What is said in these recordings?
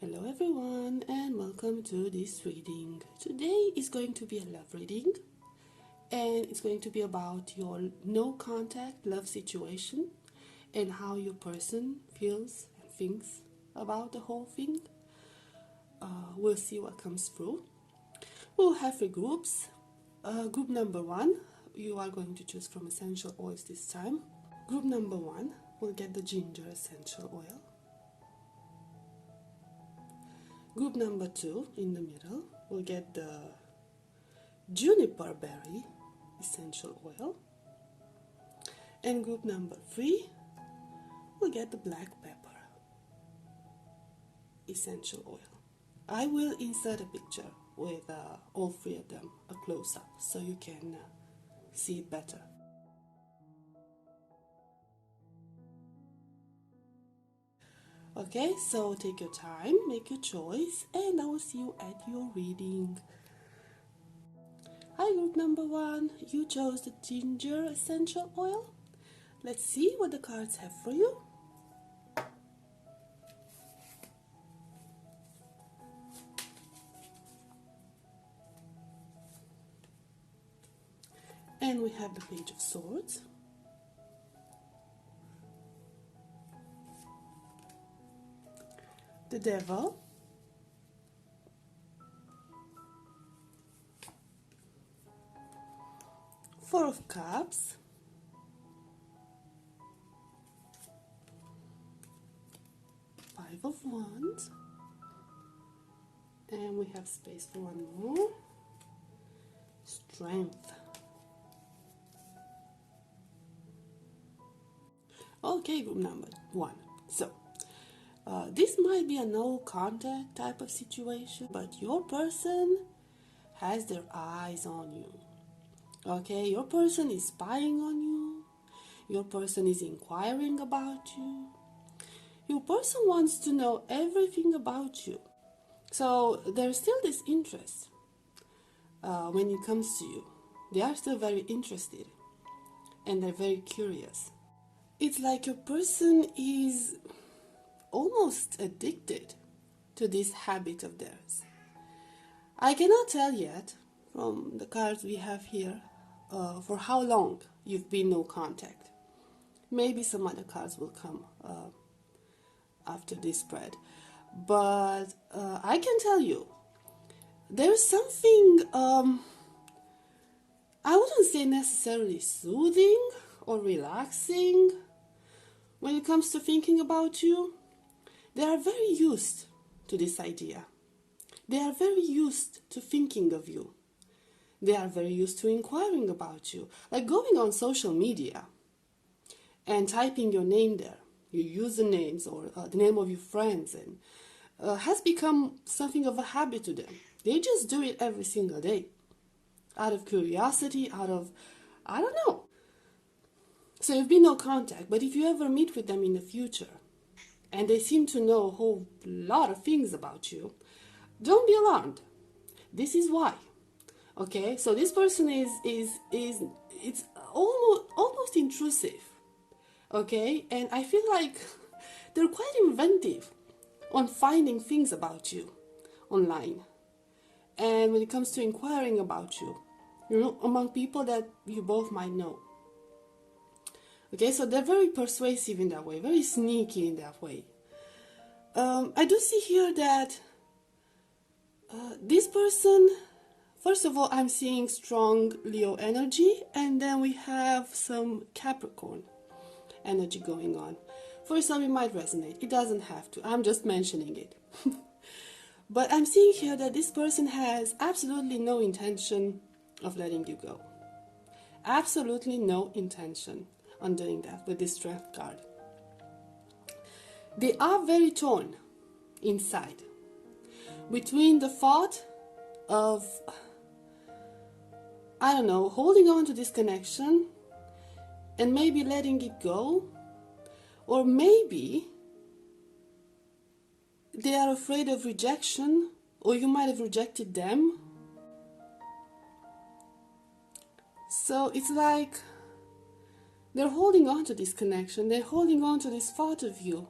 Hello everyone and welcome to this reading. Today is going to be a love reading and it's going to be about your no contact love situation and how your person feels and thinks about the whole thing. We'll see what comes through. We'll have three groups. Group number one, you are going to choose from essential oils this time. Group number one will get the ginger essential oil. Group number two, in the middle, will get the juniper berry essential oil. And group number three will get the black pepper essential oil. I will insert a picture with all three of them, a close-up, so you can see it better. Okay, so take your time, make your choice, and I will see you at your reading. Hi, group number one. You chose the ginger essential oil. Let's see what the cards have for you. And we have the Page of Swords. The Devil, Four of Cups, Five of Wands, and we have space for one more, Strength. Okay, group number one. So this might be a no contact type of situation, but your person has their eyes on you. Okay, your person is spying on you. Your person is inquiring about you. Your person wants to know everything about you. So there's still this interest when it comes to you. They are still very interested and they're very curious. It's like your person is almost addicted to this habit of theirs. I cannot tell yet from the cards we have here for how long you've been no contact. Maybe some other cards will come after this spread, but I can tell you there's something I wouldn't say necessarily soothing or relaxing when it comes to thinking about you. They are very used to this idea. They are very used to thinking of you. They are very used to inquiring about you. Like going on social media and typing your name there, your usernames or the name of your friends, and has become something of a habit to them. They just do it every single day out of curiosity, out of, I don't know. So you've been no contact, but if you ever meet with them in the future, and they seem to know a whole lot of things about you, don't be alarmed. This is why. Okay, so this person is it's almost intrusive. Okay, and I feel like they're quite inventive on finding things about you online. And when it comes to inquiring about you, you know, among people that you both might know. Okay, so they're very persuasive in that way, very sneaky in that way. I do see here that this person, first of all, I'm seeing strong Leo energy, and then we have some Capricorn energy going on. For some, it might resonate. It doesn't have to. I'm just mentioning it. But I'm seeing here that this person has absolutely no intention of letting you go. Absolutely no intention on doing that with this Strength card. They are very torn inside between the thought of, I don't know, holding on to this connection and maybe letting it go, or maybe they are afraid of rejection, or you might have rejected them. So it's like they're holding on to this connection, they're holding on to this thought of you,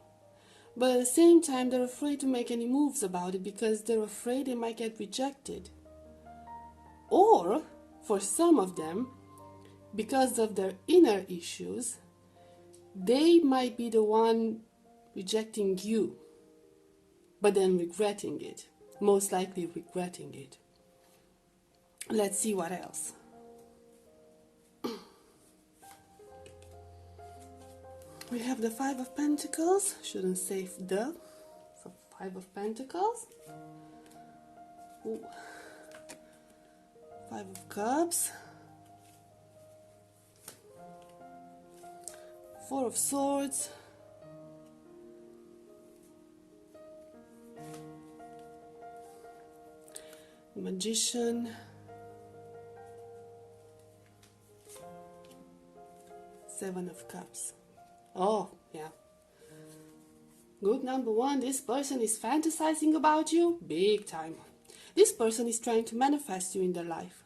But at the same time, they're afraid to make any moves about it because they're afraid they might get rejected. Or, for some of them, because of their inner issues, they might be the one rejecting you, but then regretting it. Most likely regretting it. Let's see what else. We have the Five of Pentacles. Shouldn't say the. So Five of Pentacles. Ooh. Five of Cups. Four of Swords. Magician. Seven of Cups. Oh, yeah. Group number one, this person is fantasizing about you big time. This person is trying to manifest you in their life.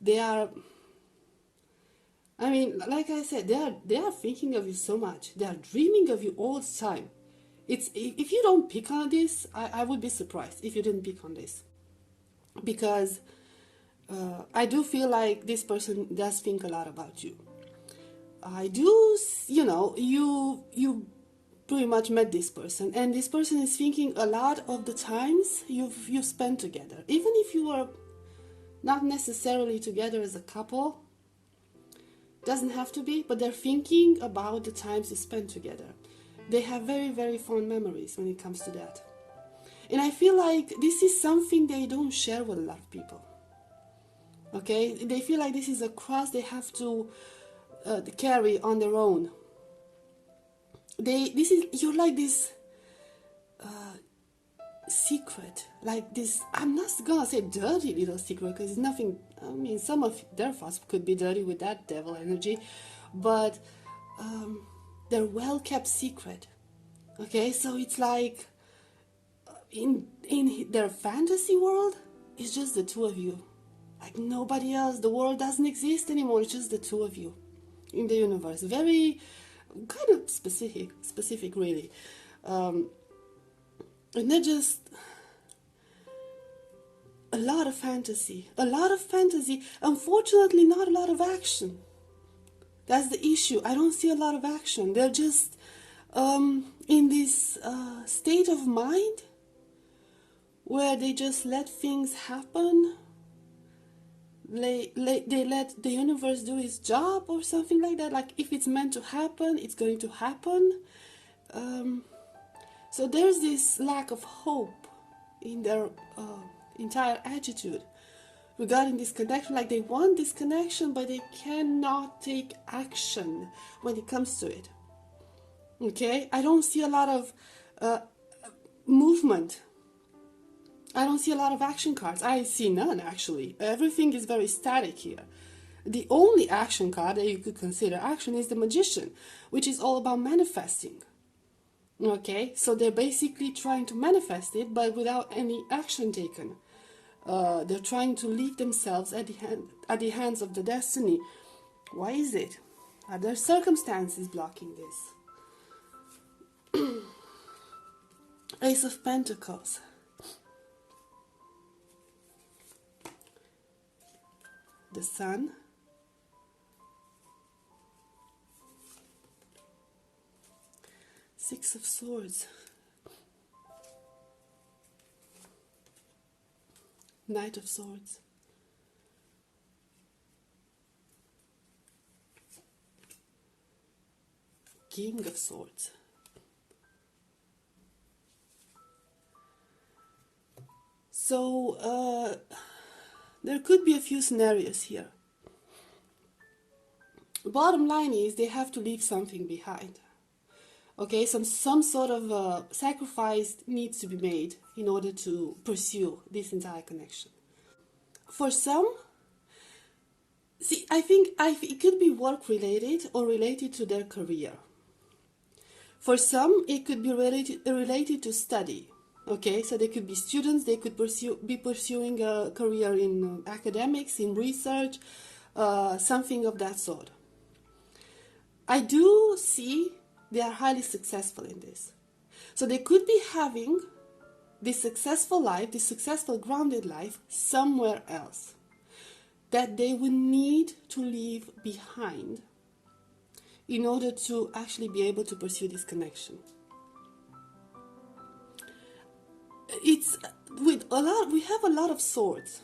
They are, I mean, like I said, they are thinking of you so much. They are dreaming of you all the time. If you don't pick on this, I would be surprised if you didn't pick on this. Because I do feel like this person does think a lot about you. I do, you pretty much met this person, and this person is thinking a lot of the times you've spent together. Even if you were not necessarily together as a couple, doesn't have to be, but they're thinking about the times you spent together. They have very, very fond memories when it comes to that. And I feel like this is something they don't share with a lot of people. Okay? They feel like this is a cross they have to carry on their own. You're like this secret, like this, I'm not gonna say dirty little secret, because it's nothing, I mean, some of their thoughts could be dirty with that devil energy, but they're well-kept secret. Okay, so it's like, in their fantasy world, it's just the two of you. Like nobody else, the world doesn't exist anymore, it's just the two of you in the universe. Very kind of specific really. And they're just a lot of fantasy, unfortunately not a lot of action. That's the issue. I don't see a lot of action. They're just in this state of mind where they just let things happen. They let the universe do its job or something like that. Like if it's meant to happen, it's going to happen. So there's this lack of hope in their entire attitude regarding this connection. Like they want this connection, but they cannot take action when it comes to it. Okay? I don't see a lot of movement. I don't see a lot of action cards. I see none, actually. Everything is very static here. The only action card that you could consider action is the Magician, which is all about manifesting. Okay, so they're basically trying to manifest it, but without any action taken. They're trying to leave themselves at the hands of the destiny. Why is it? Are there circumstances blocking this? Ace of Pentacles. The Sun. Six of Swords. Knight of Swords. King of Swords. So there could be a few scenarios here. Bottom line is they have to leave something behind. Okay, some sort of sacrifice needs to be made in order to pursue this entire connection. For some, see, I think it could be work related or related to their career. For some, it could be related to study. Okay, so they could be students, they could be pursuing a career in academics, in research, something of that sort. I do see They are highly successful in this. So they could be having this successful life, this successful grounded life somewhere else that they would need to leave behind in order to actually be able to pursue this connection. It's with a lot, we have a lot of swords,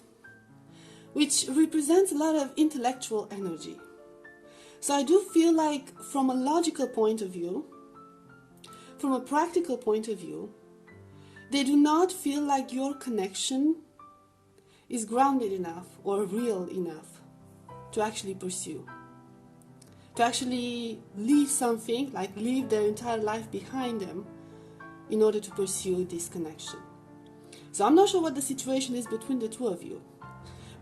which represents a lot of intellectual energy. So I do feel like from a logical point of view, from a practical point of view, they do not feel like your connection is grounded enough or real enough to actually pursue. To actually leave something, like leave their entire life behind them in order to pursue this connection. So I'm not sure what the situation is between the two of you,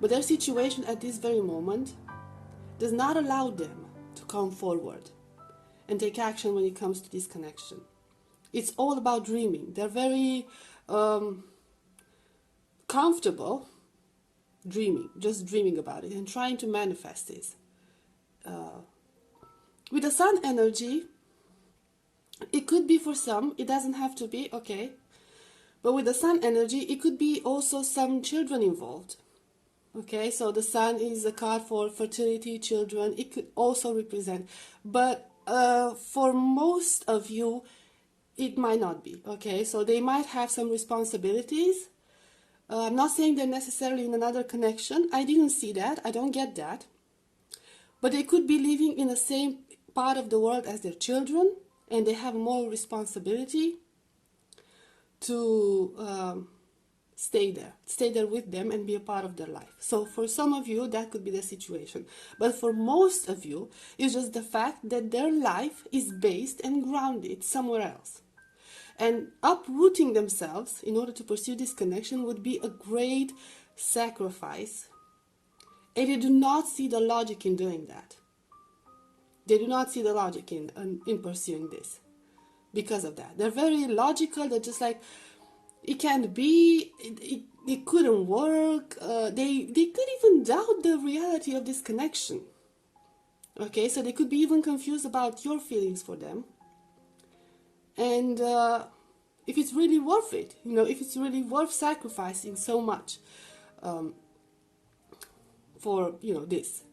but their situation at this very moment does not allow them to come forward and take action when it comes to this connection. It's all about dreaming. They're very comfortable dreaming, just dreaming about it and trying to manifest this. With the sun energy, it could be for some, it doesn't have to be, okay. But with the sun energy, it could be also some children involved. Okay, so the sun is a card for fertility, children. It could also represent. But for most of you, it might not be. Okay, so they might have some responsibilities. I'm not saying they're necessarily in another connection. I didn't see that. I don't get that. But they could be living in the same part of the world as their children, and they have more responsibility to stay there with them and be a part of their life. So for some of you, that could be the situation. But for most of you, it's just the fact that their life is based and grounded somewhere else. And uprooting themselves in order to pursue this connection would be a great sacrifice. And they do not see the logic in doing that. They do not see the logic in pursuing this because of that. They're very logical. They're just like, it can't be, it couldn't work. They could even doubt the reality of this connection. Okay, so they could be even confused about your feelings for them. And if it's really worth it, if it's really worth sacrificing so much for, this.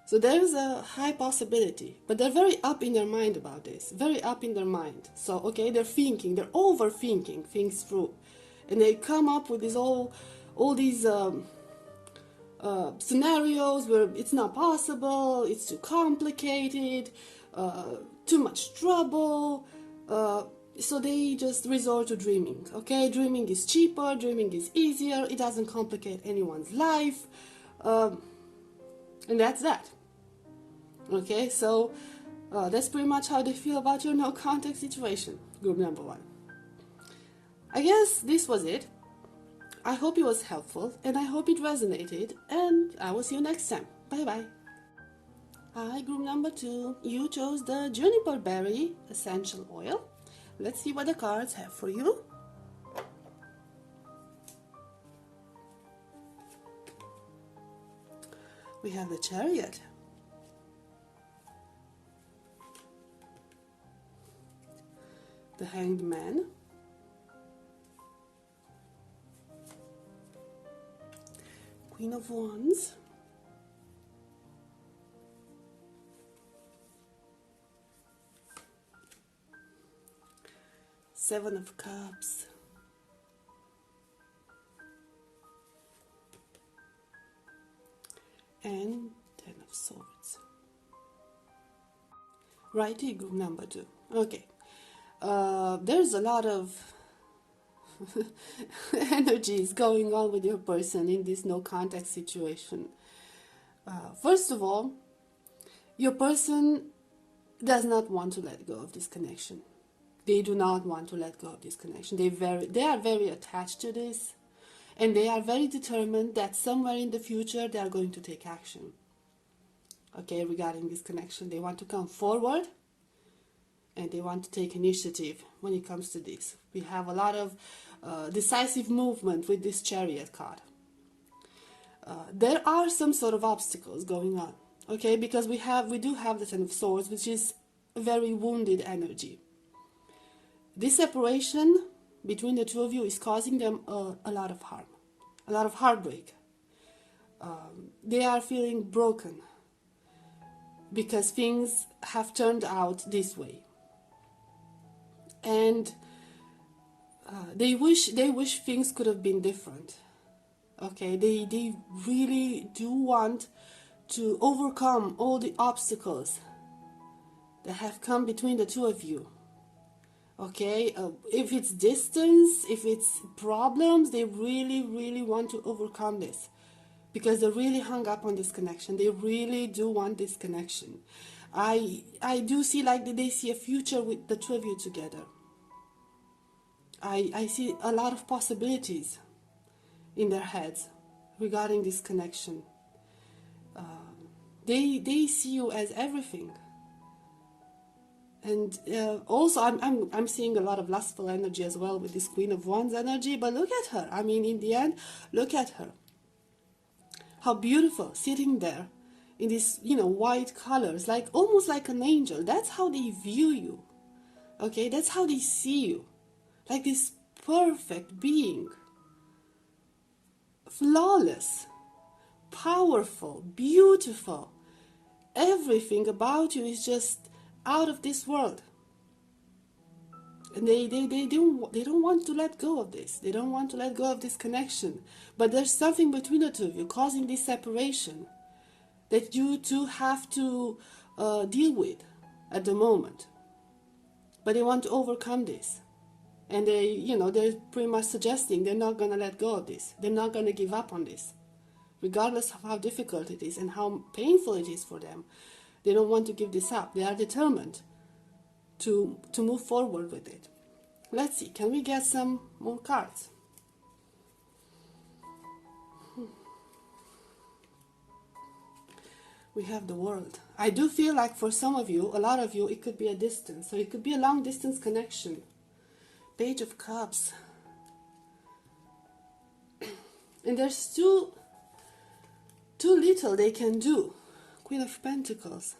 So there is a high possibility, but they're very up in their mind about this, very up in their mind. So, okay, they're overthinking things through. And they come up with all these scenarios where it's not possible, it's too complicated, too much trouble. So they just resort to dreaming, okay? Dreaming is cheaper, dreaming is easier, it doesn't complicate anyone's life. And that's that. Okay, so that's pretty much how they feel about your no contact situation, group number 1. I guess this was it. I hope it was helpful and I hope it resonated, and I will see you next time. Bye bye. Hi, group number 2. You chose the juniper berry essential oil. Let's see what the cards have for you. We have the Chariot, the Hanged Man, Queen of Wands, Seven of Cups, and Ten of Swords. Righty, group number 2. Okay, there's a lot of energies going on with your person in this no contact situation. First of all, your person does not want to let go of this connection. They do not want to let go of this connection. They are very attached to this, and they are very determined that somewhere in the future they are going to take action. Okay, regarding this connection, they want to come forward and they want to take initiative when it comes to this. We have a lot of decisive movement with this Chariot card. There are some sort of obstacles going on, okay, because we do have the Ten of Swords, which is very wounded energy. This separation between the two of you is causing them a lot of harm, a lot of heartbreak. They are feeling broken because things have turned out this way, and they wish things could have been different. Okay, they really do want to overcome all the obstacles that have come between the two of you. Okay, if it's distance, if it's problems, they really want to overcome this, because they're really hung up on this connection. They really do want this connection. I do see like they see a future with the two of you together. I see a lot of possibilities in their heads regarding this connection. They see you as everything. And also, I'm seeing a lot of lustful energy as well with this Queen of Wands energy. But look at her. I mean, in the end, look at her. How beautiful, sitting there in these, white colors, like almost like an angel. That's how they view you. Okay, that's how they see you, like this perfect being, flawless, powerful, beautiful. Everything about you is just out of this world, and they don't want to let go of this. They don't want to let go of this connection. But there's something between the two of you causing this separation that you two have to deal with at the moment. But they want to overcome this, and they're pretty much suggesting they're not going to let go of this. They're not going to give up on this, regardless of how difficult it is and how painful it is for them. They don't want to give this up. They are determined to move forward with it. Let's see, can we get some more cards? We have the World. I do feel like for some of you, a lot of you, it could be a distance. So it could be a long distance connection. Page of Cups. And there's too little they can do. Queen of Pentacles,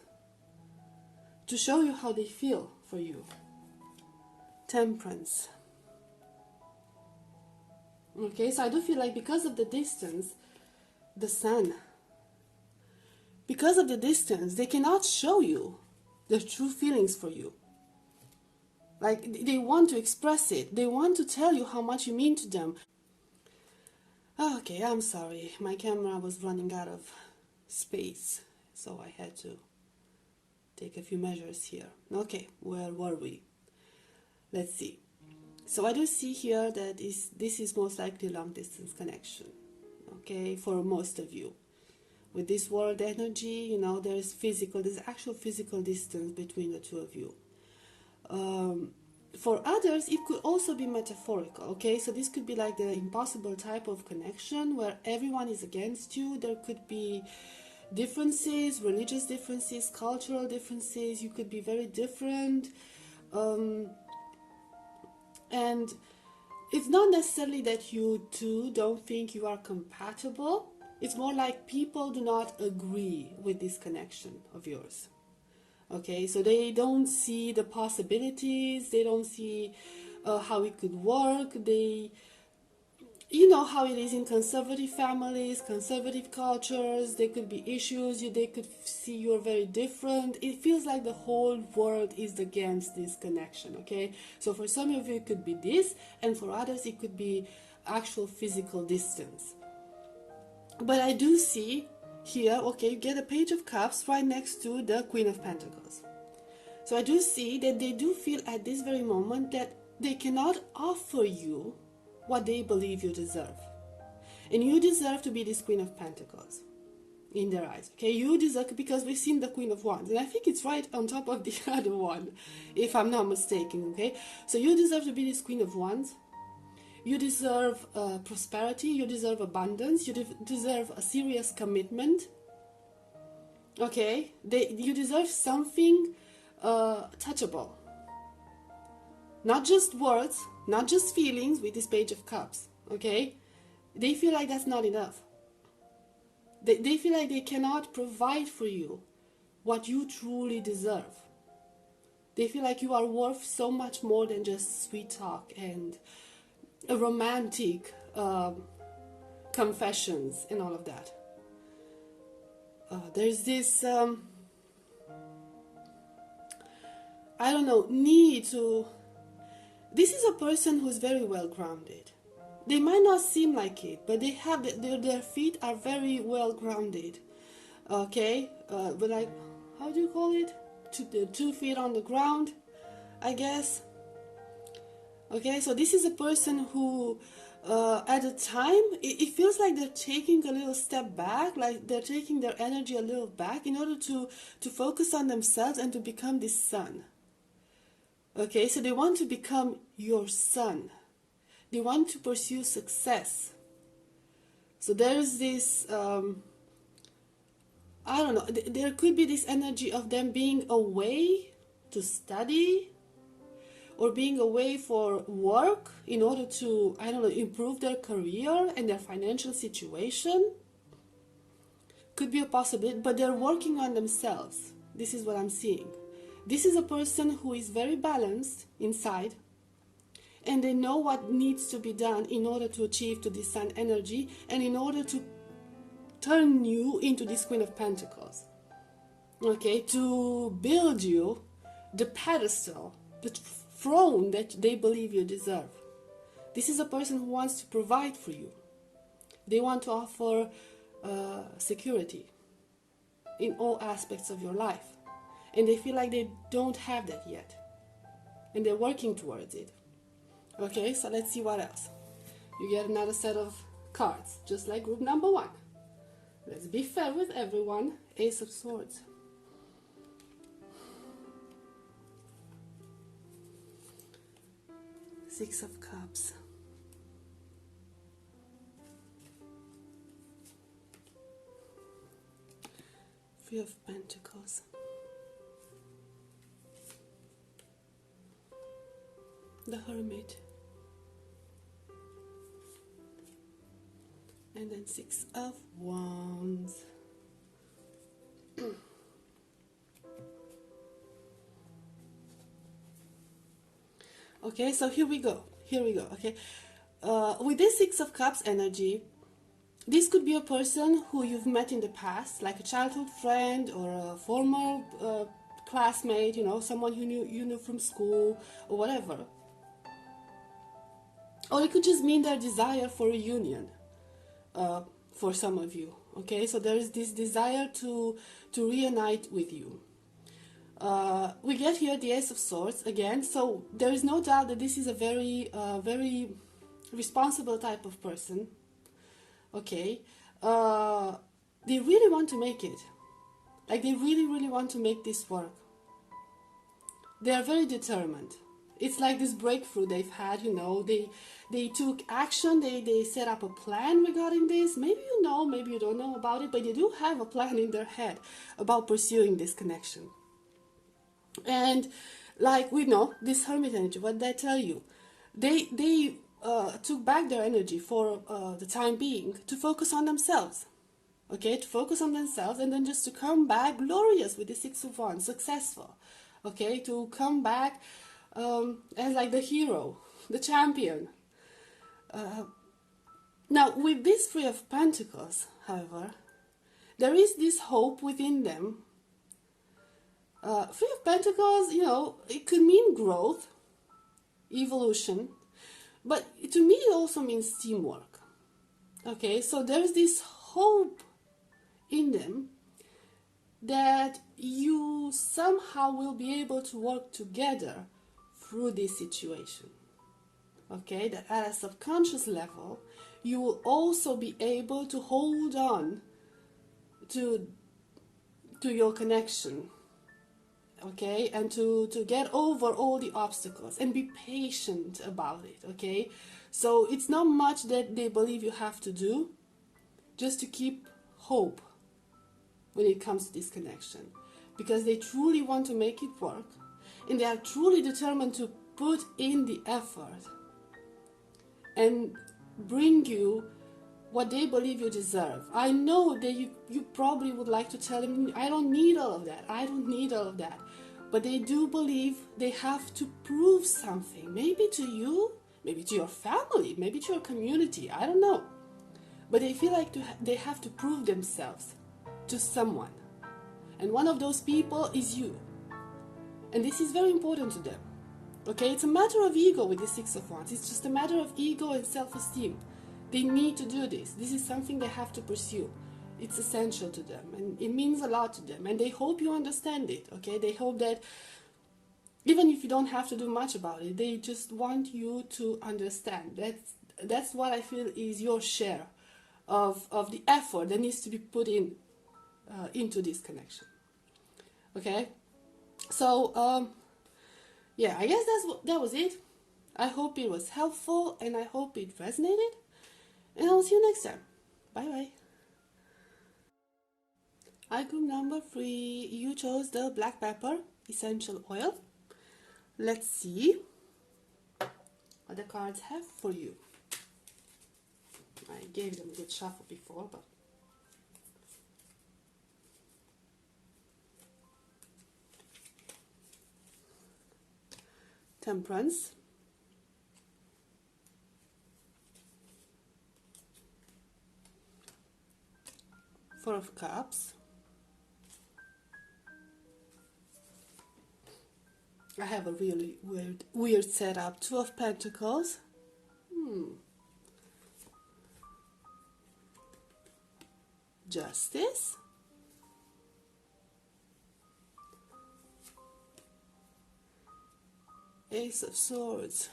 to show you how they feel for you. Temperance. Okay, so I do feel like because of the distance, the Sun, because of the distance, they cannot show you their true feelings for you. Like, they want to express it. They want to tell you how much you mean to them. Okay, I'm sorry. My camera was running out of space, so I had to take a few measures here. Okay, where were we? Let's see. So I do see here that this is most likely a long distance connection. Okay, for most of you. With this World energy, there's actual physical distance between the two of you. For others, it could also be metaphorical, okay? So this could be like the impossible type of connection where everyone is against you. There could be differences, religious differences, cultural differences. You could be very different. And it's not necessarily that you two don't think you are compatible. It's more like people do not agree with this connection of yours. Okay, so they don't see the possibilities, they don't see how it could work. You know how it is in conservative families, conservative cultures. There could be issues, they could see you're very different. It feels like the whole world is against this connection, okay? So for some of you it could be this, and for others it could be actual physical distance. But I do see here, okay, you get a Page of Cups right next to the Queen of Pentacles. So I do see that they do feel at this very moment that they cannot offer you what they believe you deserve. And you deserve to be this Queen of Pentacles in their eyes. Okay, you deserve, because we've seen the Queen of Wands, and I think it's right on top of the other one, if I'm not mistaken, okay? So you deserve to be this Queen of Wands. You deserve prosperity, you deserve abundance, you deserve a serious commitment. Okay, you deserve something touchable. Not just words, not just feelings with this Page of Cups, okay? They feel like that's not enough. They feel like they cannot provide for you what you truly deserve. They feel like you are worth so much more than just sweet talk and a romantic confessions and all of that. There's this, I don't know, need to... This is a person who's very well grounded. They might not seem like it, but they have their feet are very well grounded. Okay, but like, how do you call it? 2 feet on the ground, I guess. Okay, so this is a person who, at a time, it feels like they're taking a little step back, like they're taking their energy a little back in order to focus on themselves and to become this sun. Okay, so they want to become your sun. They want to pursue success. So there's this, I don't know, there could be this energy of them being away to study or being away for work in order to, I don't know, improve their career and their financial situation. Could be a possibility, but they're working on themselves. This is what I'm seeing. This is a person who is very balanced inside, and they know what needs to be done in order to achieve to this sun energy and in order to turn you into this Queen of Pentacles. Okay, to build you the pedestal, the throne that they believe you deserve. This is a person who wants to provide for you. They want to offer security in all aspects of your life. And they feel like they don't have that yet. And they're working towards it. Okay, so let's see what else. You get another set of cards, just like group number 1. Let's be fair with everyone. Ace of Swords. Six of Cups. Three of Pentacles. The Hermit. And then Six of Wands. Okay, so here we go. Okay, with this Six of Cups energy, this could be a person who you've met in the past, like a childhood friend or a former classmate, you know, someone who you knew from school or whatever. Or it could just mean their desire for a union. For some of you, okay, so there is this desire to reunite with you. We get here the Ace of Swords again, so there is no doubt that this is a very very responsible type of person. Okay, they really want to make it, like they really want to make this work. They are very determined. It's like this breakthrough they've had, you know, they took action, they set up a plan regarding this. Maybe you know, maybe you don't know about it, but they do have a plan in their head about pursuing this connection. And like we know, this Hermit energy, what did I tell you? They took back their energy for the time being to focus on themselves. Okay, to focus on themselves and then just to come back glorious with the Six of Wands, successful. Okay, to come back as like the hero, the champion. Now, with this Three of Pentacles, however, there is this hope within them. Three of Pentacles, you know, it could mean growth, evolution, but to me it also means teamwork. Okay, so there's this hope in them that you somehow will be able to work together through this situation. Okay, that at a subconscious level, you will also be able to hold on to your connection. Okay, and to get over all the obstacles and be patient about it. Okay, so it's not much that they believe you have to do, just to keep hope when it comes to this connection, because they truly want to make it work and they are truly determined to put in the effort and bring you what they believe you deserve. I know that you probably would like to tell them, I don't need all of that, I don't need all of that. but they do believe they have to prove something, maybe to you, maybe to your family, maybe to your community, I don't know. But they feel like they have to prove themselves to someone. And one of those people is you. And this is very important to them. Okay, it's a matter of ego with the Six of Wands. It's just a matter of ego and self-esteem. They need to do this. This is something they have to pursue. It's essential to them, and it means a lot to them. And they hope you understand it, okay? They hope that even if you don't have to do much about it, they just want you to understand. That's what I feel is your share of the effort that needs to be put into this connection. Okay? So, yeah, I guess that was it. I hope it was helpful, and I hope it resonated. And I'll see you next time. Bye-bye. Hi, group number 3. You chose the black pepper essential oil. Let's see what the cards have for you. I gave them a good shuffle before, but Temperance, Four of Cups, I have a really weird setup, Two of Pentacles, Justice, Ace of Swords.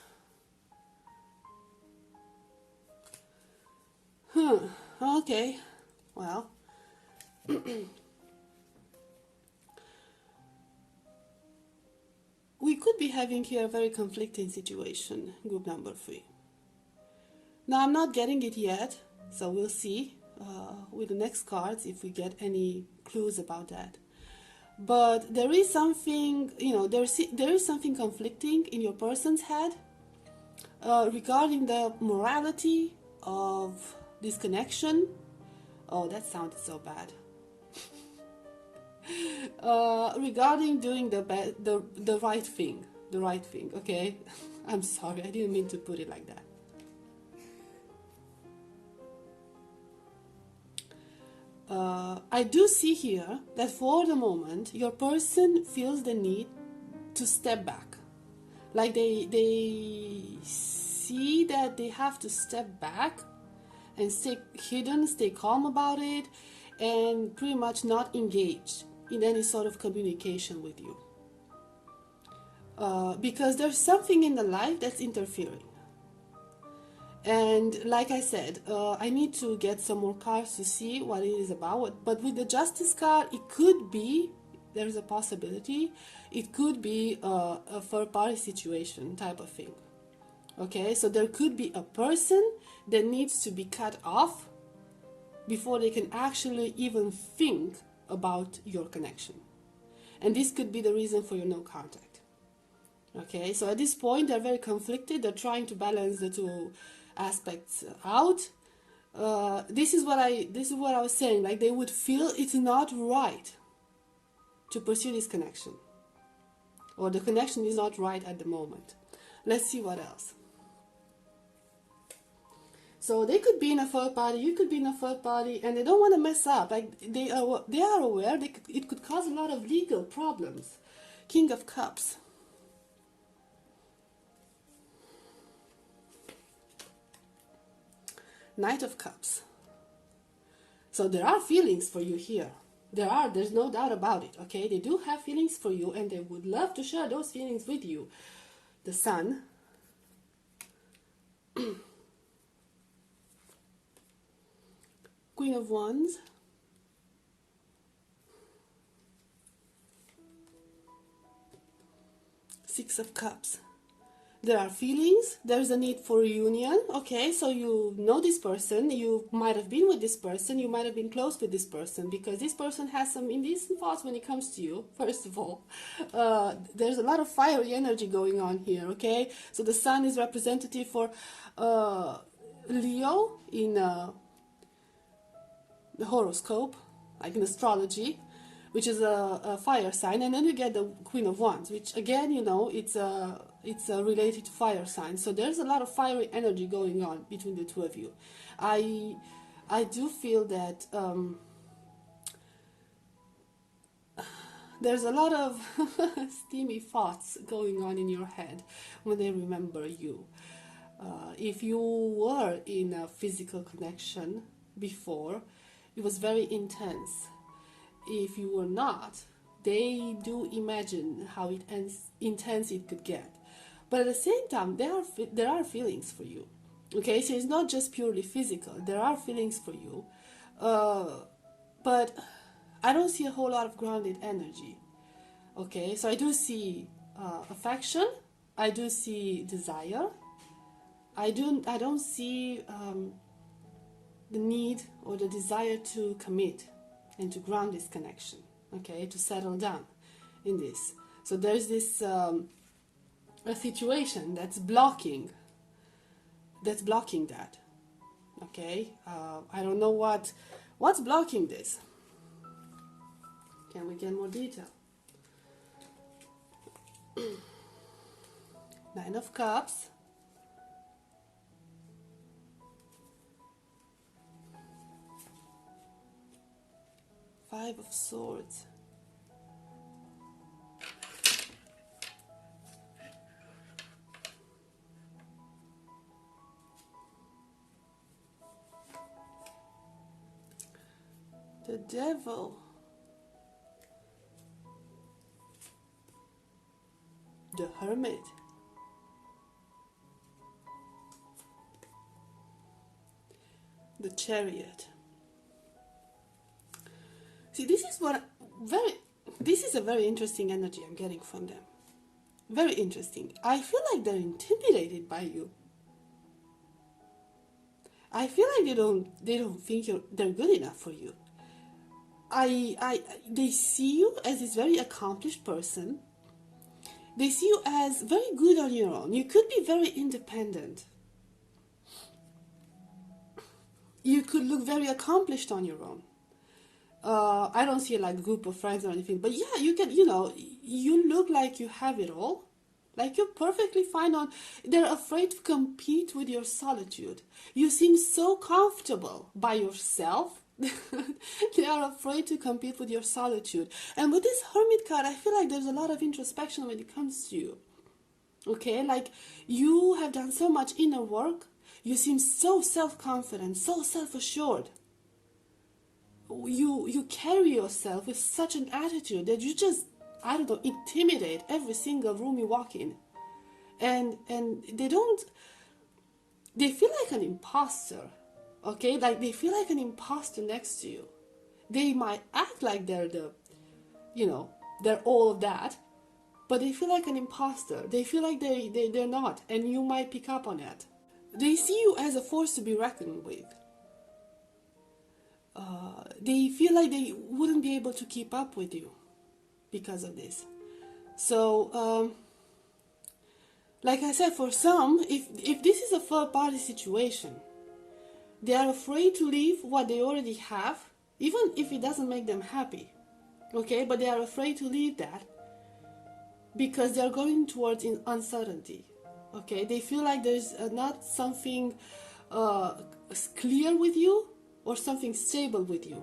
Okay, well, we could be having here a very conflicting situation, group number 3. Now, I'm not getting it yet, so we'll see with the next cards if we get any clues about that. But there is something, there is something conflicting in your person's head regarding the morality of this connection. Oh, that sounded so bad. Regarding doing the right thing, okay? I'm sorry, I didn't mean to put it like that. I do see here that for the moment your person feels the need to step back, like they see that they have to step back and stay hidden, stay calm about it, and pretty much not engage in any sort of communication with you, because there's something in the life that's interfering. And like I said, I need to get some more cards to see what it is about. But with the Justice card, it could be, there's a possibility, it could be a third-party situation type of thing. Okay, so there could be a person that needs to be cut off before they can actually even think about your connection. And this could be the reason for your no contact. Okay, so at this point, they're very conflicted. They're trying to balance the two aspects out. This is what I was saying, like they would feel it's not right to pursue this connection, or the connection is not right at the moment. Let's see what else. So they could be in a third party, you could be in a third party, and they don't want to mess up. Like they are aware it could cause a lot of legal problems. King of Cups. Knight of Cups. So there are feelings for you here. There's no doubt about it, okay? They do have feelings for you, and they would love to share those feelings with you. The Sun. Queen of Wands. Six of Cups. There are feelings, there's a need for reunion, okay, so you know this person, you might have been with this person, you might have been close with this person, because this person has some indecent thoughts when it comes to you, first of all. There's a lot of fiery energy going on here, okay, so the Sun is representative for Leo in the horoscope, like in astrology, which is a fire sign, and then you get the Queen of Wands, which again, you know, it's related to fire signs. So there's a lot of fiery energy going on between the two of you. I do feel that there's a lot of steamy thoughts going on in your head when they remember you. If you were in a physical connection before, it was very intense. If you were not, they do imagine how intense it could get. But at the same time, there are feelings for you. Okay, so it's not just purely physical. There are feelings for you. But I don't see a whole lot of grounded energy. Okay, so I do see affection. I do see desire. I don't see the need or the desire to commit and to ground this connection, okay, to settle down in this. So there's this a situation that's blocking that, okay. I don't know what's blocking this. Can we get more detail? Nine of Cups. Five of Swords. The Devil. The Hermit. The Chariot. See, this is a very interesting energy I'm getting from them. Very interesting. I feel like they're intimidated by you. I feel like they don't think they're good enough for you. They see you as this very accomplished person. They see you as very good on your own. You could be very independent. You could look very accomplished on your own. I don't see like a group of friends or anything, but yeah, you can, you look like you have it all. Like you're perfectly fine on. They're afraid to compete with your solitude. You seem so comfortable by yourself. They are afraid to compete with your solitude. And with this Hermit card, I feel like there's a lot of introspection when it comes to you. Okay, like you have done so much inner work. You seem so self-confident, so self-assured. You carry yourself with such an attitude that you just, I don't know, intimidate every single room you walk in. And they feel like an imposter. Okay, like they feel like an imposter next to you. They might act like they're they're all of that, but they feel like an imposter. They feel like they're not, and you might pick up on it. They see you as a force to be reckoned with. They feel like they wouldn't be able to keep up with you because of this. So, like I said, for some, if this is a third-party situation, they are afraid to leave what they already have, even if it doesn't make them happy. Okay, but they are afraid to leave that because they are going towards uncertainty. Okay, they feel like there's not something clear with you or something stable with you,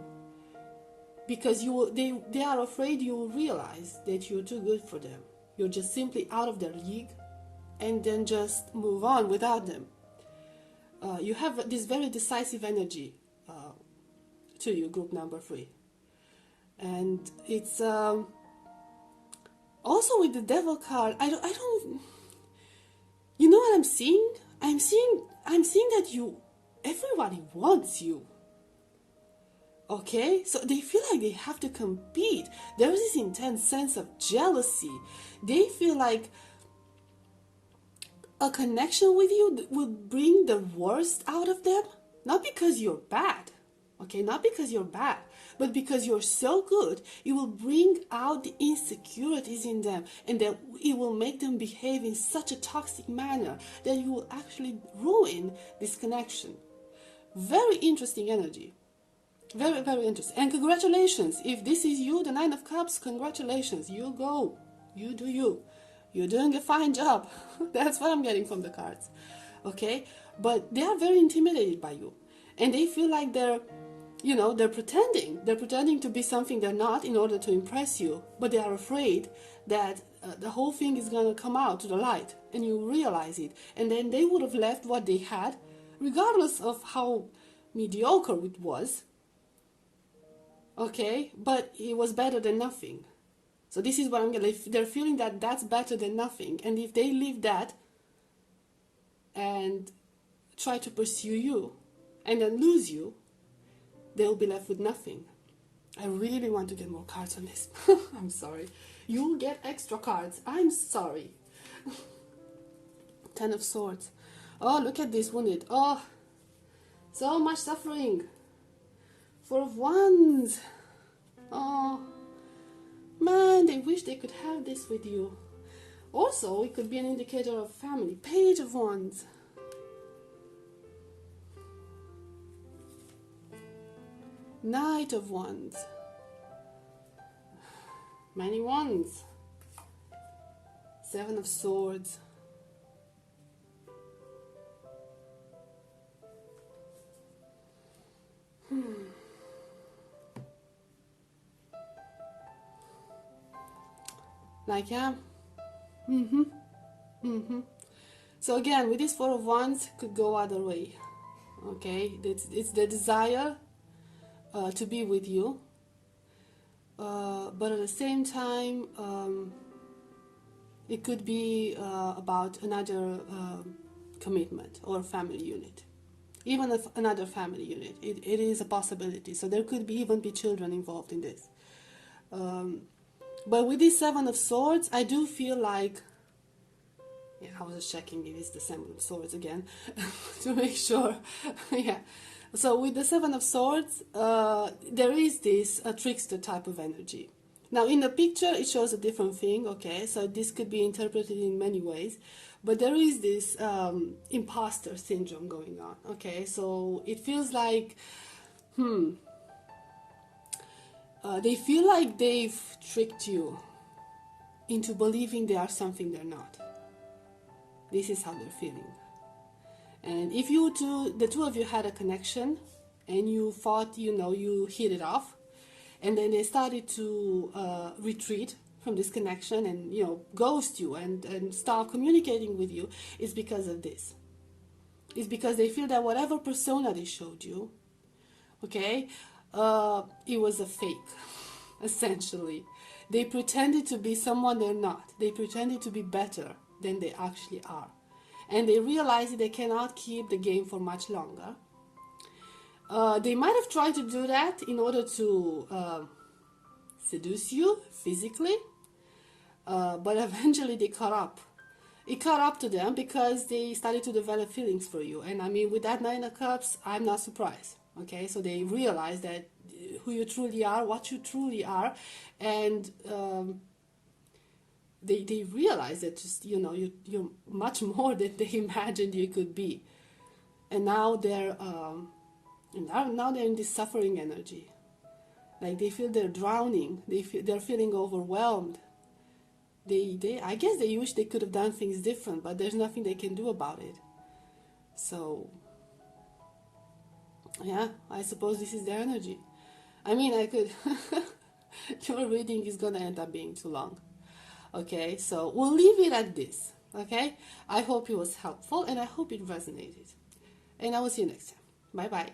because they are afraid you will realize that you're too good for them. You're just simply out of their league, and then just move on without them. You have this very decisive energy to you, group number 3, and it's also with the Devil card. I don't. You know what I'm seeing? I'm seeing that everybody wants you. Okay, so they feel like they have to compete. There is this intense sense of jealousy. They feel like a connection with you will bring the worst out of them. Not because you're bad, okay, not because you're bad, but because you're so good, it will bring out the insecurities in them, and that it will make them behave in such a toxic manner that you will actually ruin this connection. Very interesting energy. Very, very interesting. And congratulations. If this is you, the Nine of Cups, congratulations. You go. You do you. You're doing a fine job. That's what I'm getting from the cards. Okay? But they are very intimidated by you. And they feel like they're pretending. They're pretending to be something they're not in order to impress you. But they are afraid that the whole thing is going to come out to the light. And you realize it. And then they would have left what they had, regardless of how mediocre it was. Okay, but it was better than nothing. So this is what I'm getting. They're feeling that that's better than nothing. And if they leave that and try to pursue you and then lose you, they'll be left with nothing. I really want to get more cards on this. I'm sorry. You'll get extra cards. I'm sorry. Ten of Swords. Oh, look at this wounded. Oh, so much suffering. Four of Wands. Oh, man, they wish they could have this with you. Also, it could be an indicator of family. Page of Wands. Knight of Wands. Many Wands. Seven of Swords. Like, yeah. So again, with this Four of Wands, could go other way. Okay, it's the desire to be with you, but at the same time, it could be about another commitment or family unit. Even if another family unit, it is a possibility. So there could even be children involved in this. But with this Seven of Swords, I do feel like, yeah, I was just checking if it's the Seven of Swords again to make sure. Yeah. So with the Seven of Swords, there is this trickster type of energy. Now in the picture, it shows a different thing. Okay, so this could be interpreted in many ways, but there is this imposter syndrome going on. Okay, so it feels like, they feel like they've tricked you into believing they are something they're not. This is how they're feeling. And if the two of you had a connection and you thought, you hit it off, and then they started to retreat from this connection and, ghost you and stop communicating with you, it's because of this. It's because they feel that whatever persona they showed you, okay, it was a fake, essentially. They pretended to be someone they're not. They pretended to be better than they actually are. And they realized that they cannot keep the game for much longer. They might have tried to do that in order to seduce you physically, but eventually they caught up. It caught up to them because they started to develop feelings for you. And I mean, with that Nine of Cups, I'm not surprised. Okay, so they realize that who you truly are, what you truly are, and they realize that just you're much more than they imagined you could be, and now they're in this suffering energy, like they feel they're drowning, they're feeling overwhelmed. I guess they wish they could have done things different, but there's nothing they can do about it. So yeah, I suppose this is their energy. I mean, I could your reading is gonna end up being too long. Okay, so we'll leave it at this. Okay, I hope it was helpful and I hope it resonated, and I will see you next time. Bye bye.